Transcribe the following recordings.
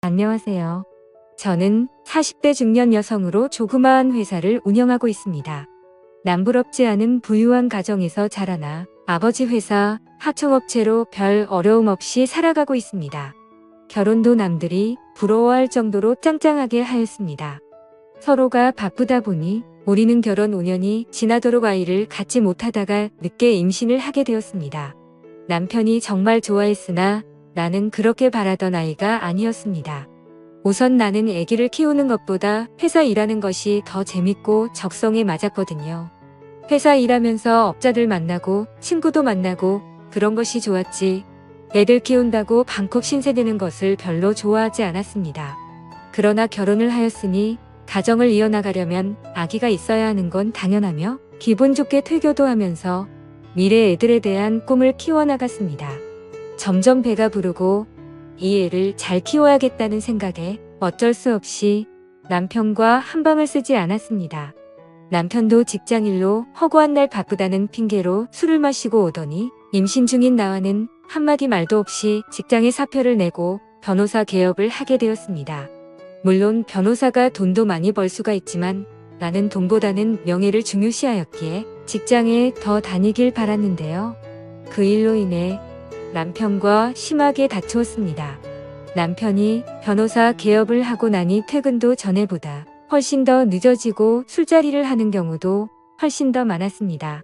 안녕하세요. 저는 40대 중년 여성으로 조그마한 회사를 운영하고 있습니다. 남부럽지 않은 부유한 가정에서 자라나 아버지 회사 하청업체로 별 어려움 없이 살아가고 있습니다. 결혼도 남들이 부러워할 정도로 짱짱하게 하였습니다. 서로가 바쁘다 보니 우리는 결혼 5년이 지나도록 아이를 갖지 못하다가 늦게 임신을 하게 되었습니다. 남편이 정말 좋아했으나 나는 그렇게 바라던 아이가 아니었습니다. 우선 나는 아기를 키우는 것보다 회사 일하는 것이 더 재밌고 적성에 맞았거든요. 회사 일하면서 업자들 만나고 친구도 만나고 그런 것이 좋았지. 애들 키운다고 방콕 신세되는 것을 별로 좋아하지 않았습니다. 그러나 결혼을 하였으니 가정을 이어나가려면 아기가 있어야 하는 건 당연하며 기분 좋게 퇴교도 하면서 미래 애들에 대한 꿈을 키워나갔습니다. 점점 배가 부르고 이 애를 잘 키워야겠다는 생각에 어쩔 수 없이 남편과 한방을 쓰지 않았습니다. 남편도 직장일로 허구한 날 바쁘다는 핑계로 술을 마시고 오더니 임신 중인 나와는 한마디 말도 없이 직장에 사표를 내고 변호사 개업을 하게 되었습니다. 물론 변호사가 돈도 많이 벌 수가 있지만 나는 돈보다는 명예를 중요시하였기에 직장에 더 다니길 바랐는데요. 그 일로 인해 남편과 심하게 다투었습니다. 남편이 변호사 개업을 하고 나니 퇴근도 전에보다 훨씬 더 늦어지고 술자리를 하는 경우도 훨씬 더 많았습니다.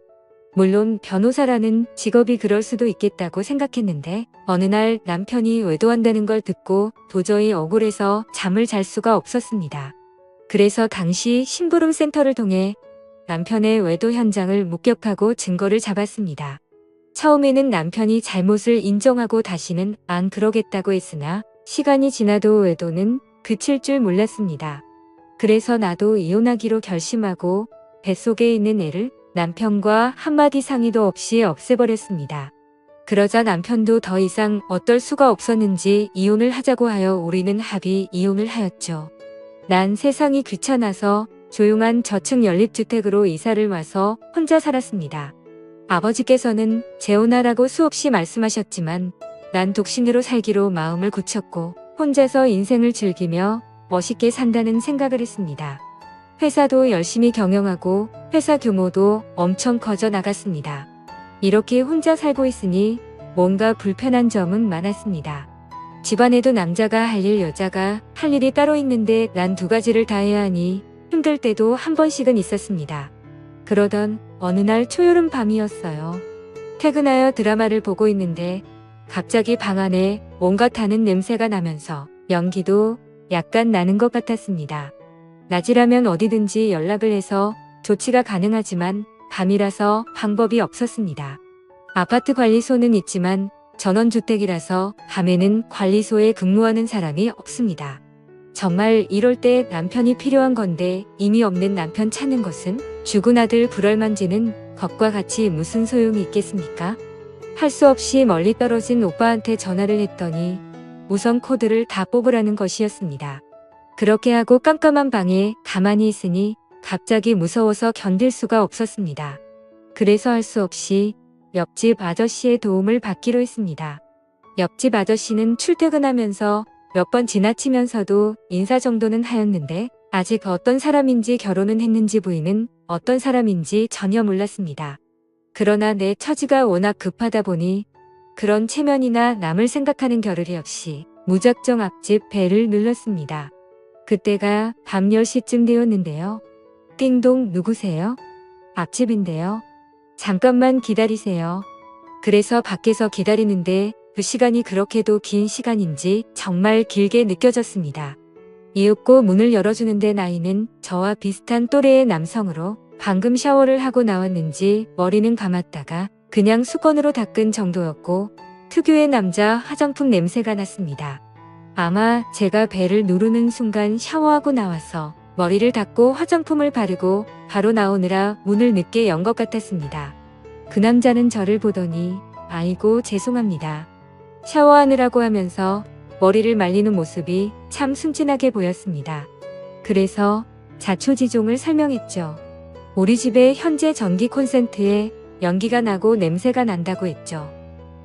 물론 변호사라는 직업이 그럴 수도 있겠다고 생각했는데 어느 날 남편이 외도한다는 걸 듣고 도저히 억울해서 잠을 잘 수가 없었습니다. 그래서 당시 심부름 센터를 통해 남편의 외도 현장을 목격하고 증거를 잡았습니다. 처음에는 남편이 잘못을 인정하고 다시는 안 그러겠다고 했으나 시간이 지나도 외도는 그칠 줄 몰랐습니다. 그래서 나도 이혼하기로 결심하고 뱃속에 있는 애를 남편과 한마디 상의도 없이 없애버렸습니다. 그러자 남편도 더 이상 어떨 수가 없었는지 이혼을 하자고 하여 우리는 합의 이혼을 하였죠. 난 세상이 귀찮아서 조용한 저층 연립주택으로 이사를 와서 혼자 살았습니다. 아버지께서는 재혼하라고 수없이 말씀하셨지만 난 독신으로 살기로 마음을 굳혔고 혼자서 인생을 즐기며 멋있게 산다는 생각을 했습니다. 회사도 열심히 경영하고 회사 규모도 엄청 커져 나갔습니다. 이렇게 혼자 살고 있으니 뭔가 불편한 점은 많았습니다. 집안에도 남자가 할 일, 여자가 할 일이 따로 있는데 난 두 가지를 다 해야 하니 힘들 때도 한 번씩은 있었습니다. 그러던 어느 날 초여름 밤이었어요. 퇴근하여 드라마를 보고 있는데 갑자기 방 안에 뭔가 타는 냄새가 나면서 연기도 약간 나는 것 같았습니다. 낮이라면 어디든지 연락을 해서 조치가 가능하지만 밤이라서 방법이 없었습니다. 아파트 관리소는 있지만 전원주택이라서 밤에는 관리소에 근무하는 사람이 없습니다. 정말 이럴 때 남편이 필요한 건데 의미 없는 남편 찾는 것은 죽은 아들 불얼만지는 것과 같이 무슨 소용이 있겠습니까? 할 수 없이 멀리 떨어진 오빠한테 전화를 했더니 무선 코드를 다 뽑으라는 것이었습니다. 그렇게 하고 깜깜한 방에 가만히 있으니 갑자기 무서워서 견딜 수가 없었습니다. 그래서 할 수 없이 옆집 아저씨의 도움을 받기로 했습니다. 옆집 아저씨는 출퇴근하면서 몇 번 지나치면서도 인사 정도는 하였는데 아직 어떤 사람인지 결혼은 했는지 부인은 어떤 사람인지 전혀 몰랐습니다. 그러나 내 처지가 워낙 급하다 보니 그런 체면이나 남을 생각하는 겨를이 없이 무작정 앞집 벨을 눌렀습니다. 그때가 밤 10시쯤 되었는데요. 띵동 누구세요? 앞집인데요. 잠깐만 기다리세요. 그래서 밖에서 기다리는데 그 시간이 그렇게도 긴 시간인지 정말 길게 느껴졌습니다. 이윽고 문을 열어주는데 나이는 저와 비슷한 또래의 남성으로 방금 샤워를 하고 나왔는지 머리는 감았다가 그냥 수건으로 닦은 정도였고 특유의 남자 화장품 냄새가 났습니다. 아마 제가 벨을 누르는 순간 샤워하고 나와서 머리를 닦고 화장품을 바르고 바로 나오느라 문을 늦게 연 것 같았습니다. 그 남자는 저를 보더니 아이고 죄송합니다. 샤워하느라고 하면서 머리를 말리는 모습이 참 순진하게 보였습니다. 그래서 자초지종을 설명했죠. 우리 집에 현재 전기 콘센트에 연기가 나고 냄새가 난다고 했죠.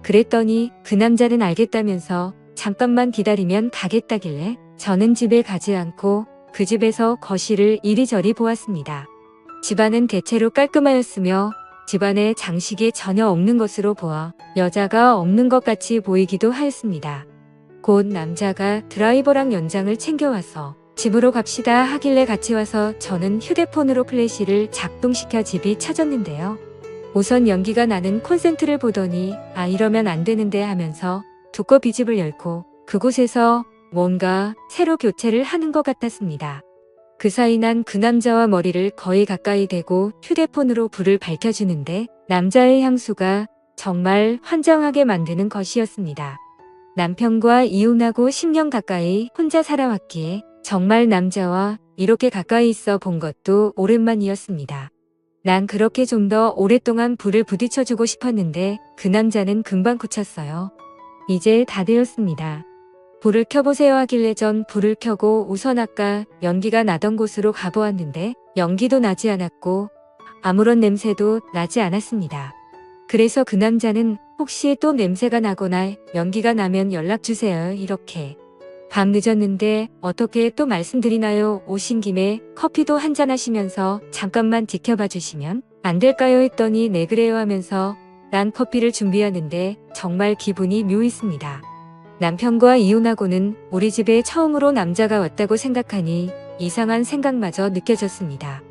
그랬더니 그 남자는 알겠다면서 잠깐만 기다리면 가겠다길래 저는 집에 가지 않고 그 집에서 거실을 이리저리 보았습니다. 집안은 대체로 깔끔하였으며 집안에 장식이 전혀 없는 것으로 보아 여자가 없는 것 같이 보이기도 하였습니다. 곧 남자가 드라이버랑 연장을 챙겨와서 집으로 갑시다 하길래 같이 와서 저는 휴대폰으로 플래시를 작동시켜 집이 찾았는데요. 우선 연기가 나는 콘센트를 보더니 이러면 안 되는데 하면서 두꺼비 집을 열고 그곳에서 뭔가 새로 교체를 하는 것 같았습니다. 그 사이 난 그 남자와 머리를 거의 가까이 대고 휴대폰으로 불을 밝혀주는데 남자의 향수가 정말 환장하게 만드는 것이었습니다. 남편과 이혼하고 10년 가까이 혼자 살아왔기에 정말 남자와 이렇게 가까이 있어 본 것도 오랜만이었습니다. 난 그렇게 좀 더 오랫동안 불을 부딪혀주고 싶었는데 그 남자는 금방 그쳤어요. 이제 다 되었습니다. 불을 켜보세요 하길래 전 불을 켜고 우선 아까 연기가 나던 곳으로 가보았는데 연기도 나지 않았고 아무런 냄새도 나지 않았습니다. 그래서 그 남자는 혹시 또 냄새가 나거나 연기가 나면 연락주세요 이렇게. 밤 늦었는데 어떻게 또 말씀드리나요? 오신 김에 커피도 한잔 하시면서 잠깐만 지켜봐 주시면 안 될까요? 했더니 네 그래요 하면서 난 커피를 준비하는데 정말 기분이 묘했습니다. 남편과 이혼하고는 우리 집에 처음으로 남자가 왔다고 생각하니 이상한 생각마저 느껴졌습니다.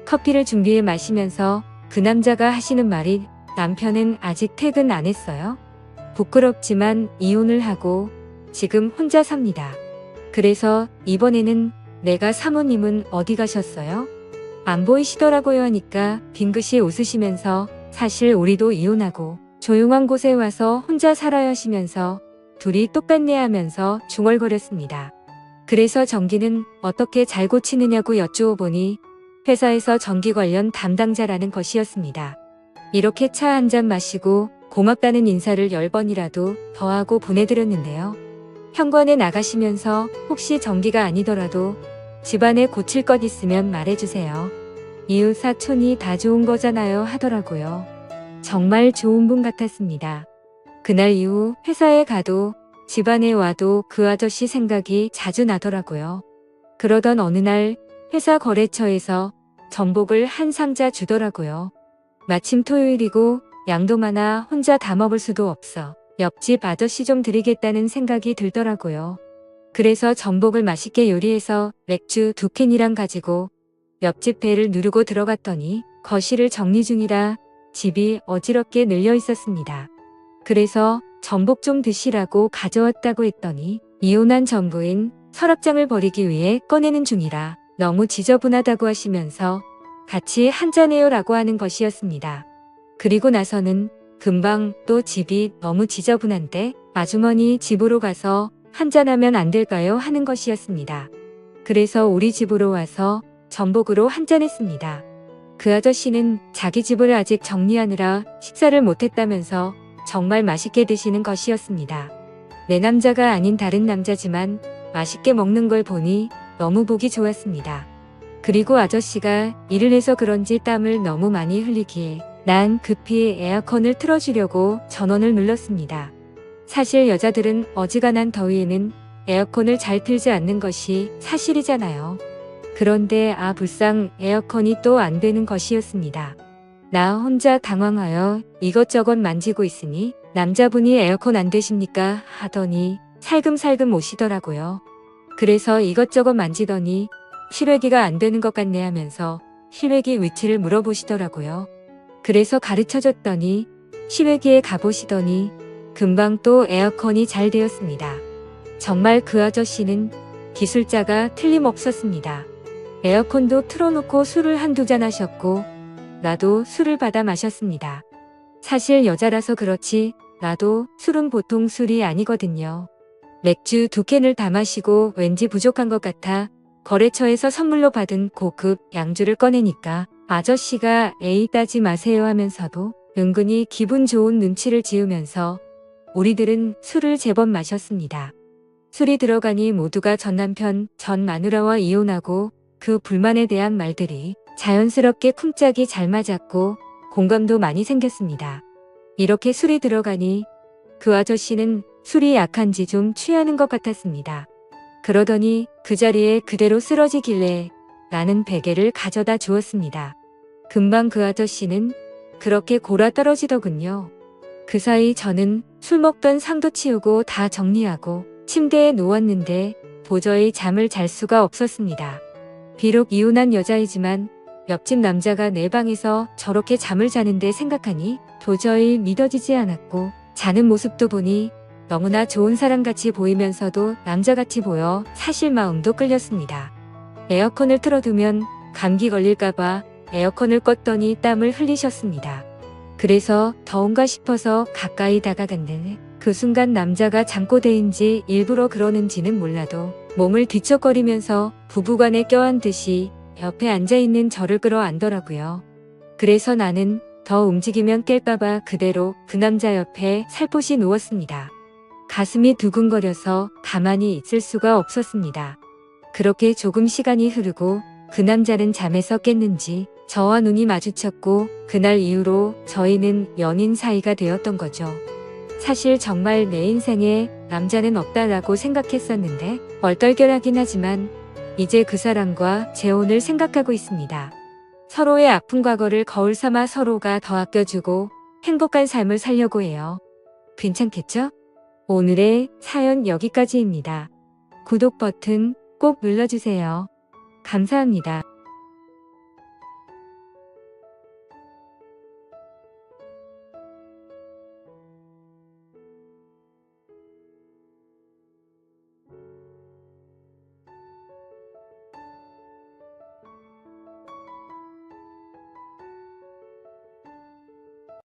커피를 준비해 마시면서 그 남자가 하시는 말이 남편은 아직 퇴근 안 했어요? 부끄럽지만 이혼을 하고 지금 혼자 삽니다. 그래서 이번에는 내가 사모님은 어디 가셨어요? 안 보이시더라고요 하니까 빙긋이 웃으시면서 사실 우리도 이혼하고 조용한 곳에 와서 혼자 살아야 하시면서 둘이 똑같네 하면서 중얼거렸습니다. 그래서 전기는 어떻게 잘 고치느냐고 여쭈어보니 회사에서 전기 관련 담당자라는 것이었습니다. 이렇게 차 한 잔 마시고 고맙다는 인사를 10번이라도 더 하고 보내드렸는데요. 현관에 나가시면서 혹시 전기가 아니더라도 집안에 고칠 것 있으면 말해주세요. 이웃 사촌이 다 좋은 거잖아요 하더라고요. 정말 좋은 분 같았습니다. 그날 이후 회사에 가도 집안에 와도 그 아저씨 생각이 자주 나더라고요. 그러던 어느 날 회사 거래처에서 전복을 한 상자 주더라고요. 마침 토요일이고 양도 많아 혼자 다 먹을 수도 없어 옆집 아저씨 좀 드리겠다는 생각이 들더라고요. 그래서 전복을 맛있게 요리해서 맥주 2캔이랑 가지고 옆집 배를 누르고 들어갔더니 거실을 정리 중이라 집이 어지럽게 늘려 있었습니다. 그래서 전복 좀 드시라고 가져왔다고 했더니 이혼한 전부인 서랍장을 버리기 위해 꺼내는 중이라 너무 지저분하다고 하시면서 같이 한잔해요 라고 하는 것이었습니다. 그리고 나서는 금방 또 집이 너무 지저분한데 아주머니 집으로 가서 한잔하면 안 될까요? 하는 것이었습니다. 그래서 우리 집으로 와서 전복으로 한잔했습니다. 그 아저씨는 자기 집을 아직 정리하느라 식사를 못했다면서 정말 맛있게 드시는 것이었습니다. 내 남자가 아닌 다른 남자지만 맛있게 먹는 걸 보니 너무 보기 좋았습니다. 그리고 아저씨가 일을 해서 그런지 땀을 너무 많이 흘리기에 난 급히 에어컨을 틀어주려고 전원을 눌렀습니다. 사실 여자들은 어지간한 더위에는 에어컨을 잘 틀지 않는 것이 사실이잖아요. 그런데 불상 에어컨이 또 안 되는 것이었습니다. 나 혼자 당황하여 이것저것 만지고 있으니 남자분이 에어컨 안 되십니까? 하더니 살금살금 오시더라고요. 그래서 이것저것 만지더니 실외기가 안 되는 것 같네 하면서 실외기 위치를 물어보시더라고요. 그래서 가르쳐줬더니 실외기에 가보시더니 금방 또 에어컨이 잘 되었습니다. 정말 그 아저씨는 기술자가 틀림없었습니다. 에어컨도 틀어놓고 술을 한두 잔 하셨고 나도 술을 받아 마셨습니다. 사실 여자라서 그렇지 나도 술은 보통 술이 아니거든요. 맥주 2캔을 다 마시고 왠지 부족한 것 같아 거래처에서 선물로 받은 고급 양주를 꺼내니까 아저씨가 에이 따지 마세요 하면서도 은근히 기분 좋은 눈치를 지으면서 우리들은 술을 제법 마셨습니다. 술이 들어가니 모두가 전 남편, 전 마누라와 이혼하고 그 불만에 대한 말들이 자연스럽게 쿵짝이 잘 맞았고 공감도 많이 생겼습니다. 이렇게 술이 들어가니 그 아저씨는 술이 약한지 좀 취하는 것 같았습니다. 그러더니 그 자리에 그대로 쓰러지길래 나는 베개를 가져다 주었습니다. 금방 그 아저씨는 그렇게 골아 떨어지더군요. 그 사이 저는 술 먹던 상도 치우고 다 정리하고 침대에 누웠는데 도저히 잠을 잘 수가 없었습니다. 비록 이혼한 여자이지만 옆집 남자가 내 방에서 저렇게 잠을 자는데 생각하니 도저히 믿어지지 않았고, 자는 모습도 보니 너무나 좋은 사람같이 보이면서도 남자같이 보여 사실 마음도 끌렸습니다. 에어컨을 틀어두면 감기 걸릴까봐 에어컨을 껐더니 땀을 흘리셨습니다. 그래서 더운가 싶어서 가까이 다가갔는데 그 순간 남자가 잠꼬대인지 일부러 그러는지는 몰라도 몸을 뒤척거리면서 부부간에 껴안듯이 옆에 앉아있는 저를 끌어안더라고요. 그래서 나는 더 움직이면 깰까봐 그대로 그 남자 옆에 살포시 누웠습니다. 가슴이 두근거려서 가만히 있을 수가 없었습니다. 그렇게 조금 시간이 흐르고 그 남자는 잠에서 깼는지 저와 눈이 마주쳤고, 그날 이후로 저희는 연인 사이가 되었던 거죠. 사실 정말 내 인생에 남자는 없다라고 생각했었는데 얼떨결하긴 하지만 이제 그 사람과 재혼을 생각하고 있습니다. 서로의 아픈 과거를 거울 삼아 서로가 더 아껴주고 행복한 삶을 살려고 해요. 괜찮겠죠? 오늘의 사연 여기까지입니다. 구독 버튼 꼭 눌러주세요. 감사합니다.